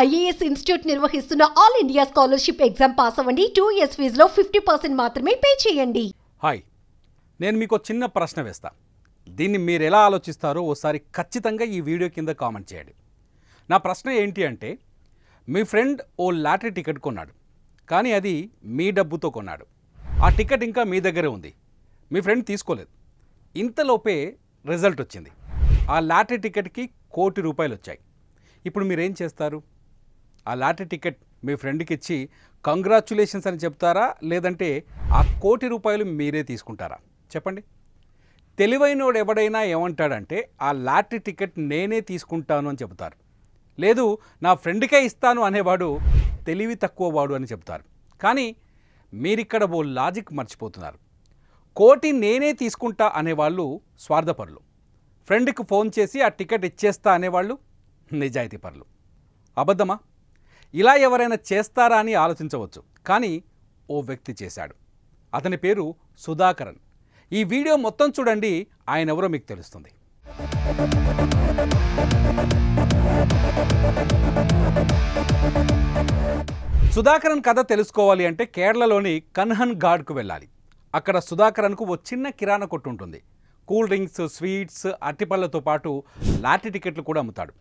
IAS institute నిర్వహిస్తున్న all India scholarship exam pass అవ్వండి. 2 years ఫీజులో 50% మాత్రమే పే చేయండి. హాయ్, నేను మీకు చిన్న ప్రశ్న వేస్తా. దీన్ని మీరు ఎలా ఆలోచిస్తారో ఓసారి ఖచ్చితంగా ఈ వీడియో కింద కామెంట్ చేయండి. నా ప్రశ్న ఏంటి అంటే, మీ ఫ్రెండ్ ఓ లాటరీ టికెట్ కొన్నాడు, కానీ అది మీ డబ్బుతో కొన్నాడు. ఆ టికెట్ ఇంకా మీ దగ్గరే ఉంది, మీ ఫ్రెండ్ తీసుకోలేదు. ఇంతలోపే రిజల్ట్ వచ్చింది. ఆ లాటరీ టికెట్కి ₹1 కోటి వచ్చాయి. ఇప్పుడు మీరేం చేస్తారు? ఆ లాటరీ టికెట్ మీ ఫ్రెండ్కి ఇచ్చి కంగ్రాచ్యులేషన్స్ అని చెప్తారా, లేదంటే ఆ ₹1 కోటి మీరే తీసుకుంటారా? చెప్పండి. తెలివైనోడు ఎవడైనా ఏమంటాడంటే, ఆ లాటరీ టికెట్ నేనే తీసుకుంటాను అని చెబుతారు. లేదు, నా ఫ్రెండ్కే ఇస్తాను అనేవాడు తెలివి తక్కువ వాడు అని చెప్తారు. కానీ మీరిక్కడ ఓ లాజిక్ మర్చిపోతున్నారు. ₹1 కోటి నేనే తీసుకుంటా అనేవాళ్ళు స్వార్థపరులు. ఫ్రెండ్కి ఫోన్ చేసి ఆ టికెట్ ఇచ్చేస్తా అనేవాళ్ళు నిజాయితీ పరులు. అబద్ధమా? ఇలా ఎవరైనా చేస్తారా అని ఆలోచించవచ్చు, కానీ ఓ వ్యక్తి చేశాడు. అతని పేరు సుధాకరన్. ఈ వీడియో మొత్తం చూడండి, ఆయన ఎవరో మీకు తెలుస్తుంది. సుధాకరన్ కథ తెలుసుకోవాలి అంటే కేరళలోని కన్హన్ ఘాట్కు వెళ్ళాలి. అక్కడ సుధాకరన్కు ఓ చిన్న కిరాణా కొట్టు ఉంటుంది. కూల్ డ్రింక్స్, స్వీట్స్, అరటిపళ్ళతో పాటు లాటరీ టికెట్లు కూడా అమ్ముతాడు.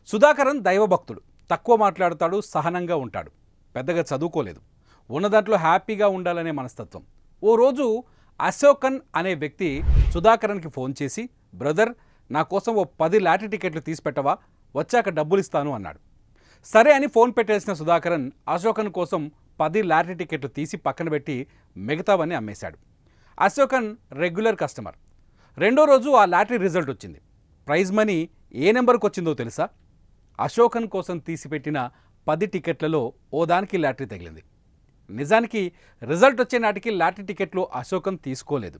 సుధాకరన్ దైవభక్తుడు, తక్కువ మాట్లాడతాడు, సహనంగా ఉంటాడు. పెద్దగా చదువుకోలేదు, ఉన్న దాంట్లో హ్యాపీగా ఉండాలనే మనస్తత్వం. ఓ రోజు అశోకన్ అనే వ్యక్తి సుధాకరన్కి ఫోన్ చేసి, బ్రదర్, నా కోసం ఓ 10 లాటరీ టికెట్లు తీసి పెట్టవా, వచ్చాక డబ్బులు ఇస్తాను అన్నాడు. సరే అని ఫోన్ పెట్టేసిన సుధాకరన్ అశోకన్ కోసం 10 లాటరీ టికెట్లు తీసి పక్కన పెట్టి మిగతావన్నీ అమ్మేశాడు. Ashokan regular customer. రెండో రోజు ఆ లాటరీ రిజల్ట్ వచ్చింది. ప్రైజ్ మనీ ఏ నెంబర్కి వచ్చిందో తెలుసా? అశోకన్ కోసం తీసిపెట్టిన 10 టికెట్లలో ఓ దానికి లాటరీ తగిలింది. నిజానికి రిజల్ట్ వచ్చే నాటికి లాటరీ టికెట్లు అశోకన్ తీసుకోలేదు,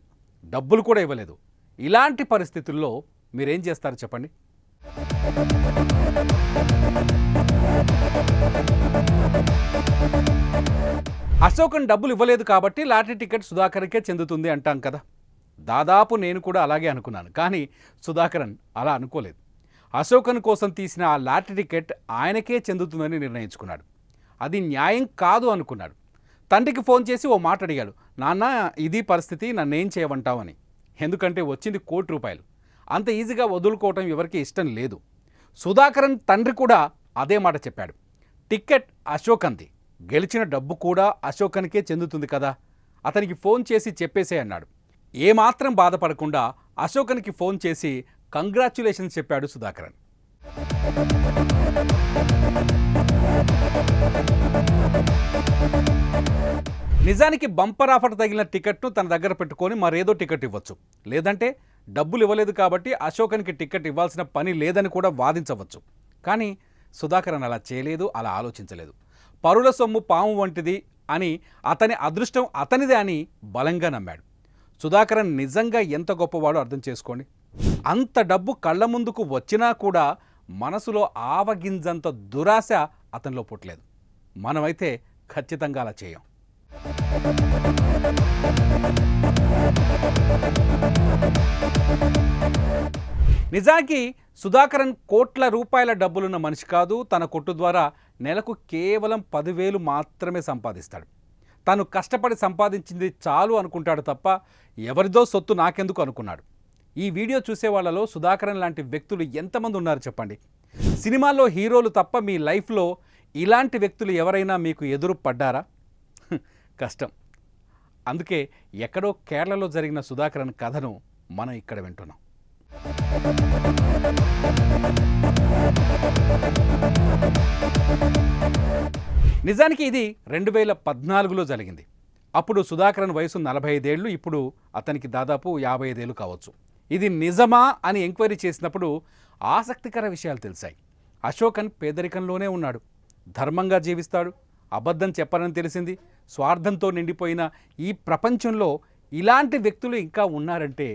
డబ్బులు కూడా ఇవ్వలేదు. ఇలాంటి పరిస్థితుల్లో మీరేం చేస్తారు చెప్పండి? అశోకన్ డబ్బులు ఇవ్వలేదు కాబట్టి లాటరీ టికెట్ సుధాకర్కే చెందుతుంది అంటాం కదా. దాదాపు నేను కూడా అలాగే అనుకున్నాను, కానీ సుధాకరన్ అలా అనుకోలేదు. అశోకన్ కోసం తీసిన ఆ లాటరీ టికెట్ ఆయనకే చెందుతుందని నిర్ణయించుకున్నాడు. అది న్యాయం కాదు అనుకున్నాడు. తండ్రికి ఫోన్ చేసి ఓ మాట అడిగాడు, నాన్న, ఇది పరిస్థితి, నన్నేం చేయమంటావని. ఎందుకంటే వచ్చింది ₹1 కోటి. అంత ఈజీగా వదులుకోవటం ఎవరికి ఇష్టం లేదు. సుధాకరన్ తండ్రి కూడా అదే మాట చెప్పాడు. టికెట్ అశోకన్ది, గెలిచిన డబ్బు కూడా అశోకన్కే చెందుతుంది కదా, అతనికి ఫోన్ చేసి చెప్పేసే అన్నాడు. ఏమాత్రం బాధపడకుండా అశోకన్కి ఫోన్ చేసి కంగ్రాచ్యులేషన్స్ చెప్పాడు సుధాకరన్. నిజానికి బంపర్ ఆఫర్ తగిలిన టికెట్ను తన దగ్గర పెట్టుకొని మరేదో టికెట్ ఇవ్వచ్చు, లేదంటే డబ్బులు ఇవ్వలేదు కాబట్టి అశోకన్కి టికెట్ ఇవ్వాల్సిన పని లేదని కూడా వాదించవచ్చు. కానీ సుధాకరన్ అలా చేయలేదు, అలా ఆలోచించలేదు. పరుల సొమ్ము పాము వంటిది అని, అతని అదృష్టం అతనిదే అని బలంగా నమ్మాడు. సుధాకరన్ నిజంగా ఎంత గొప్పవాడో అర్థం చేసుకోండి. అంత డబ్బు కళ్ళ ముందుకు వచ్చినా కూడా మనసులో ఆవగింజంత దురాశ అతనిలో పుట్టలేదు. మనమైతే ఖచ్చితంగా అలా చేయం. నిజానికి సుధాకరన్ కోట్ల రూపాయల డబ్బులున్న మనిషి కాదు. తన కొట్టు ద్వారా నెలకు కేవలం 10,000 మాత్రమే సంపాదిస్తాడు. తను కష్టపడి సంపాదించింది చాలు అనుకుంటాడు తప్ప ఎవరిదో సొత్తు నాకెందుకు అనుకున్నాడు. ఈ వీడియో చూసే వాళ్ళలో సుధాకరన్ లాంటి వ్యక్తులు ఎంతమంది ఉన్నారు చెప్పండి? సినిమాల్లో హీరోలు తప్ప మీ లైఫ్లో ఇలాంటి వ్యక్తులు ఎవరైనా మీకు ఎదురు పడ్డారా? కష్టం. అందుకే ఎక్కడో కేరళలో జరిగిన సుధాకరన్ కథను మనం ఇక్కడ వింటున్నాం. నిజానికి ఇది 2014లో జరిగింది. అప్పుడు సుధాకరన్ వయసు 45 ఏళ్ళు, ఇప్పుడు అతనికి దాదాపు 55 ఏళ్ళు కావచ్చు. ఇది నిజమా అని ఎంక్వైరీ చేసినప్పుడు ఆసక్తికర విషయాలు తెలిసాయి. అశోకన్ పేదరికంలోనే ఉన్నాడు, ధర్మంగా జీవిస్తాడు, అబద్ధం చెప్పరని తెలిసింది. స్వార్థంతో నిండిపోయిన ఈ ప్రపంచంలో ఇలాంటి వ్యక్తులు ఇంకా ఉన్నారంటే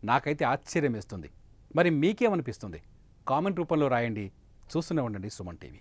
నాకైతే ఆశ్చర్యం వేస్తుంది. మరి మీకేమనిపిస్తుంది? కామెంట్ రూపంలో రాయండి. చూస్తూనే ఉండండి సుమన్ టీవీ.